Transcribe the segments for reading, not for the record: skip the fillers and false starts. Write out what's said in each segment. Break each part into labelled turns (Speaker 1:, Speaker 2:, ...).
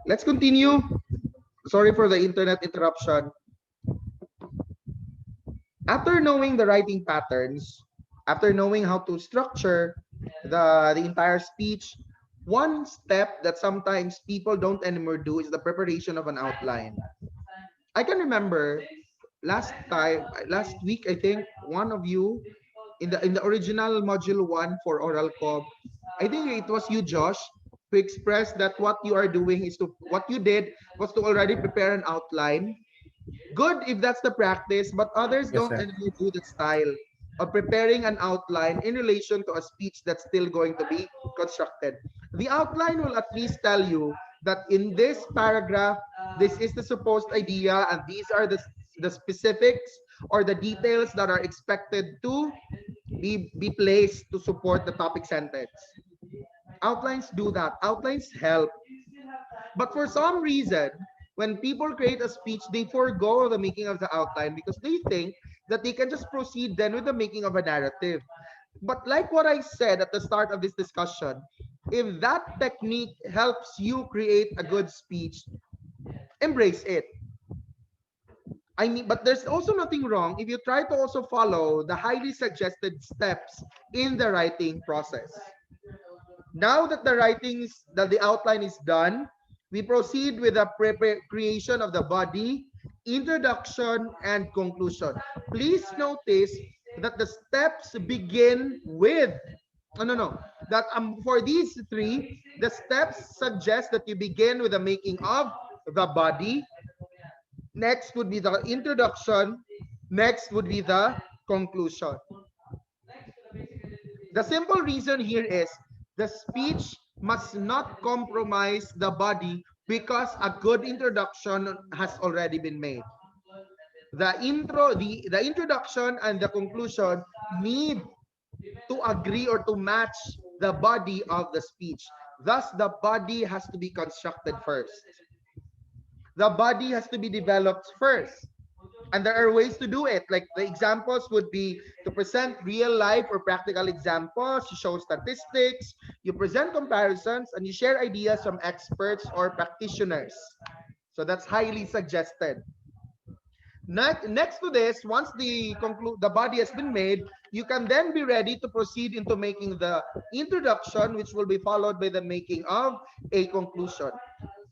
Speaker 1: Let's continue. Sorry for the internet interruption. After knowing the writing patterns, after knowing how to structure the entire speech, one step that sometimes people don't anymore do is the preparation of an outline. I can remember last week, I think one of you in the original module one for oral comm, I think it was you, Josh, who expressed that what you are doing is to what you did was to already prepare an outline. Good if that's the practice, but others
Speaker 2: Yes,
Speaker 1: don't
Speaker 2: sir.
Speaker 1: anymore do that style of preparing an outline in relation to a speech that's still going to be constructed. The outline will at least tell you that in this paragraph, this is the supposed idea, and these are the specifics or the details that are expected to be placed to support the topic sentence. Outlines do that. Outlines help. But for some reason, when people create a speech, they forego the making of the outline because they think that they can just proceed then with the making of a narrative. But like what I said at the start of this discussion, if that technique helps you create a good speech, embrace it. I mean, but there's also nothing wrong if you try to also follow the highly suggested steps in the writing process. Now that the outline is done, we proceed with the creation of the body, introduction, and conclusion. Please notice that the steps begin with no, that for these three, the steps suggest that you begin with the making of the body. Next would be the introduction. Next would be the conclusion. The simple reason here is the speech must not compromise the body because a good introduction has already been made. The introduction and the conclusion need to agree or to match the body of the speech. Thus, the body has to be constructed first. The body has to be developed first. And there are ways to do it. Like the examples would be to present real life or practical examples, you show statistics, you present comparisons, and you share ideas from experts or practitioners. So that's highly suggested. Next to this, once the body has been made, you can then be ready to proceed into making the introduction, which will be followed by the making of a conclusion.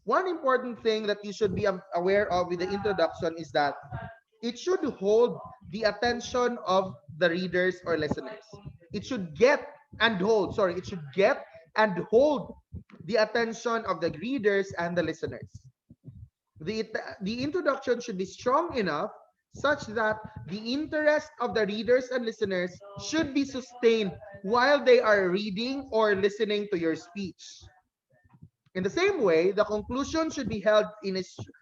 Speaker 1: One important thing that you should be aware of with the introduction is that it should hold the attention of the readers or listeners. It should get it should get and hold the attention of the readers and the listeners. The, the introduction should be strong enough such that the interest of the readers and listeners should be sustained while they are reading or listening to your speech. In the same way, the conclusion should be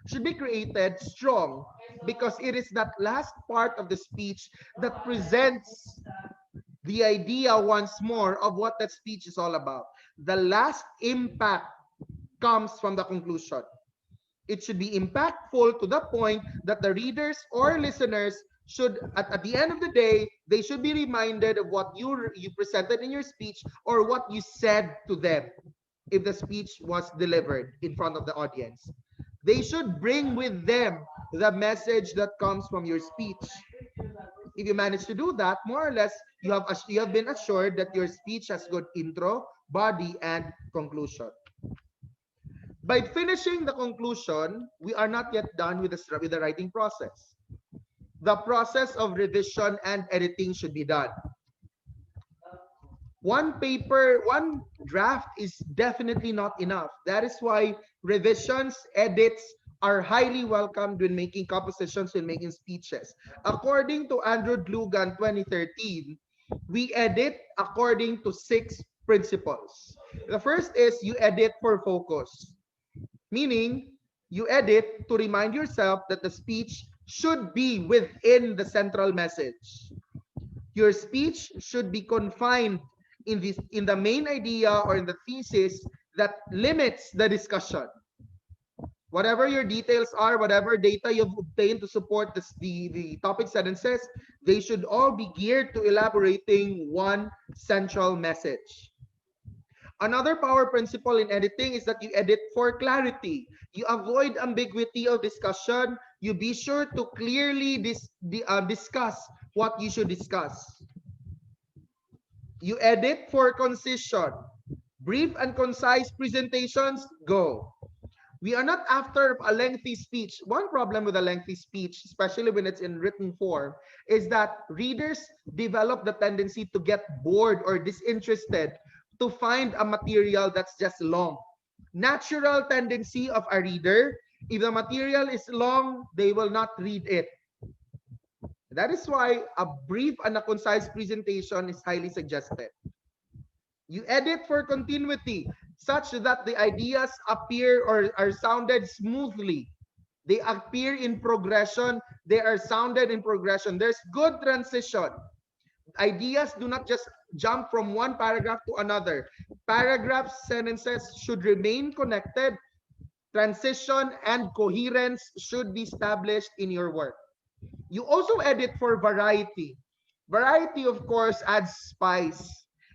Speaker 1: should be created strong because it is that last part of the speech that presents the idea once more of what that speech is all about. The last impact comes from the conclusion. It should be impactful to the point that the readers or listeners should, at the end of the day, they should be reminded of what you presented in your speech or what you said to them if the speech was delivered in front of the audience. They should bring with them the message that comes from your speech. If you manage to do that, more or less, you have been assured that your speech has good intro, body, and conclusion. By finishing the conclusion, we are not yet done with the writing process. The process of revision and editing should be done. One draft is definitely not enough. That is why revisions, edits are highly welcomed when making compositions and making speeches. According to Andrew Dlugan 2013, we edit according to 6 principles. The first is you edit for focus, meaning you edit to remind yourself that the speech should be within the central message. Your speech should be confined in the main idea or in the thesis that limits the discussion. Whatever your details are, whatever data you've obtained to support the topic sentences, they should all be geared to elaborating one central message. Another power principle in editing is that you edit for clarity. You avoid ambiguity of discussion. You be sure to clearly discuss what you should discuss. You edit for concision. Brief and concise presentations, go. We are not after a lengthy speech. One problem with a lengthy speech, especially when it's in written form, is that readers develop the tendency to get bored or disinterested to find a material that's just long. Natural tendency of a reader, if the material is long, they will not read it. That is why a brief and a concise presentation is highly suggested. You edit for continuity such that the ideas appear or are sounded smoothly. They appear in progression. They are sounded in progression. There's good transition. Ideas do not just jump from one paragraph to another. Paragraphs, sentences should remain connected. Transition and coherence should be established in your work. You also edit for variety. Variety, of course, adds spice.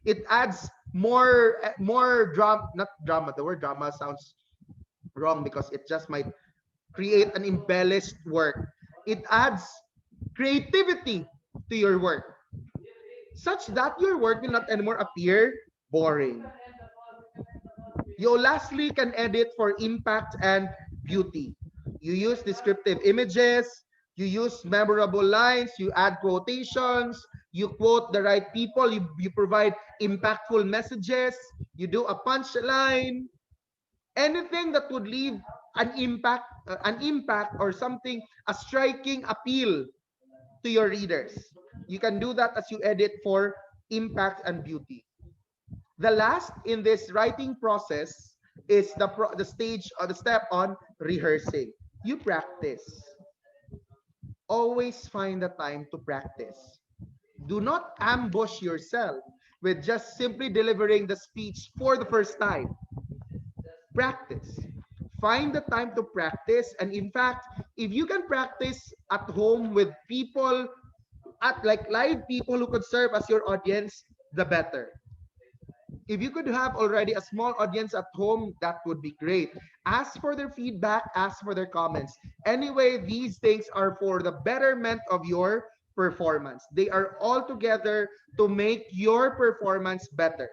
Speaker 1: It adds more drama, not drama. The word drama sounds wrong because it just might create an embellished work. It adds creativity to your work, such that your work will not anymore appear boring. You lastly can edit for impact and beauty. You use descriptive images, you use memorable lines, you add quotations, you quote the right people, you provide impactful messages, you do a punchline, anything that would leave an impact or something, a striking appeal to your readers. You can do that as you edit for impact and beauty. The last in this writing process is the stage or the step on rehearsing. You practice. Always find the time to practice. Do not ambush yourself with just simply delivering the speech for the first time. Practice. Find the time to practice. And in fact, if you can practice at home with people, at like live people who could serve as your audience, the better. If you could have already a small audience at home, that would be great. Ask for their feedback, ask for their comments. Anyway, these things are for the betterment of your performance. They are all together to make your performance better.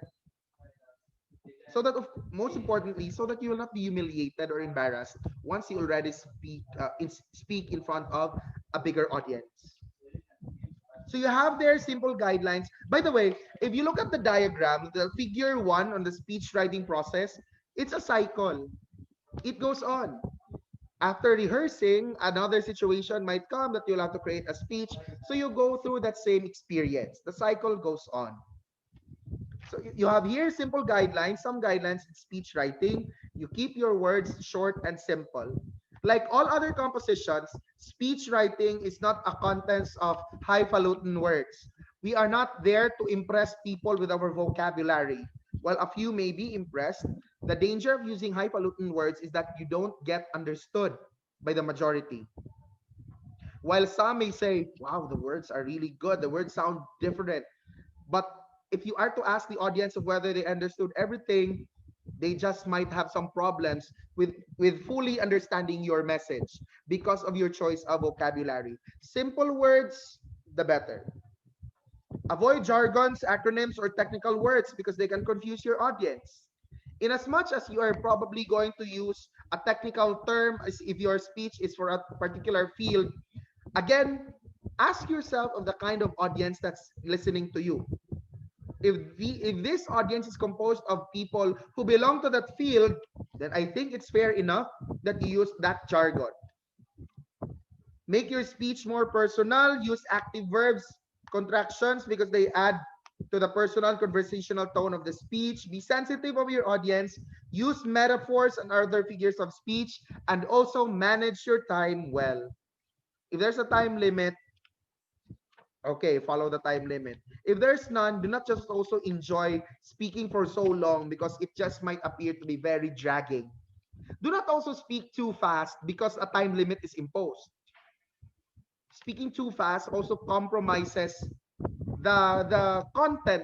Speaker 1: So that, most importantly, so that you will not be humiliated or embarrassed once you already speak in front of a bigger audience. So you have their simple guidelines. By the way, if you look at the diagram, the figure one on the speech writing process, it's a cycle. It goes on. After rehearsing, another situation might come that you'll have to create a speech. So you go through that same experience. The cycle goes on. So you have here simple guidelines, some guidelines in speech writing. You keep your words short and simple. Like all other compositions, speech writing is not a contest of highfalutin words. We are not there to impress people with our vocabulary. While a few may be impressed, the danger of using highfalutin words is that you don't get understood by the majority. While some may say, wow, the words are really good, the words sound different. But if you are to ask the audience of whether they understood everything, they just might have some problems with fully understanding your message because of your choice of vocabulary. Simple words, the better. Avoid jargons, acronyms, or technical words because they can confuse your audience. In as much as you are probably going to use a technical term as if your speech is for a particular field, again, ask yourself of the kind of audience that's listening to you. If this audience is composed of people who belong to that field, then I think it's fair enough that you use that jargon. Make your speech more personal. Use active verbs, contractions because they add to the personal conversational tone of the speech. Be sensitive of your audience. Use metaphors and other figures of speech, and also manage your time well. If there's a time limit, okay, follow the time limit. If there's none, do not just also enjoy speaking for so long because it just might appear to be very dragging. Do not also speak too fast because a time limit is imposed. Speaking too fast also compromises the content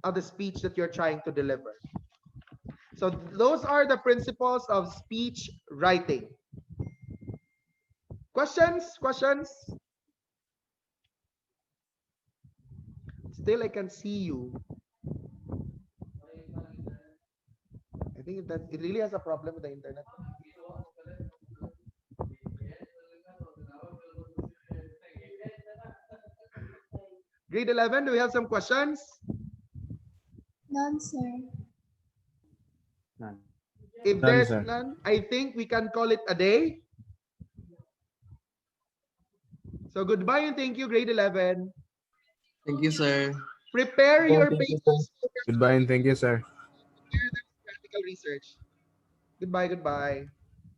Speaker 1: of the speech that you're trying to deliver. So those are the principles of speech writing. Questions? Questions? Still, I can see you. I think that it really has a problem with the internet. Grade 11, do we have some questions?
Speaker 2: None, sir.
Speaker 3: None.
Speaker 1: If
Speaker 3: None,
Speaker 1: there's
Speaker 3: sir.
Speaker 1: none, I think we can call it a day. So goodbye and thank you, grade 11.
Speaker 4: Thank you, sir.
Speaker 1: Prepare
Speaker 3: Yeah,
Speaker 1: your
Speaker 3: thank you, sir.
Speaker 1: papers for
Speaker 3: Goodbye and thank you, sir.
Speaker 1: practical research. Goodbye, goodbye.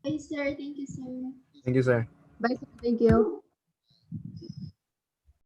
Speaker 2: Bye, sir. Thank you, sir.
Speaker 3: Thank you, sir.
Speaker 5: Bye, sir. Thank you.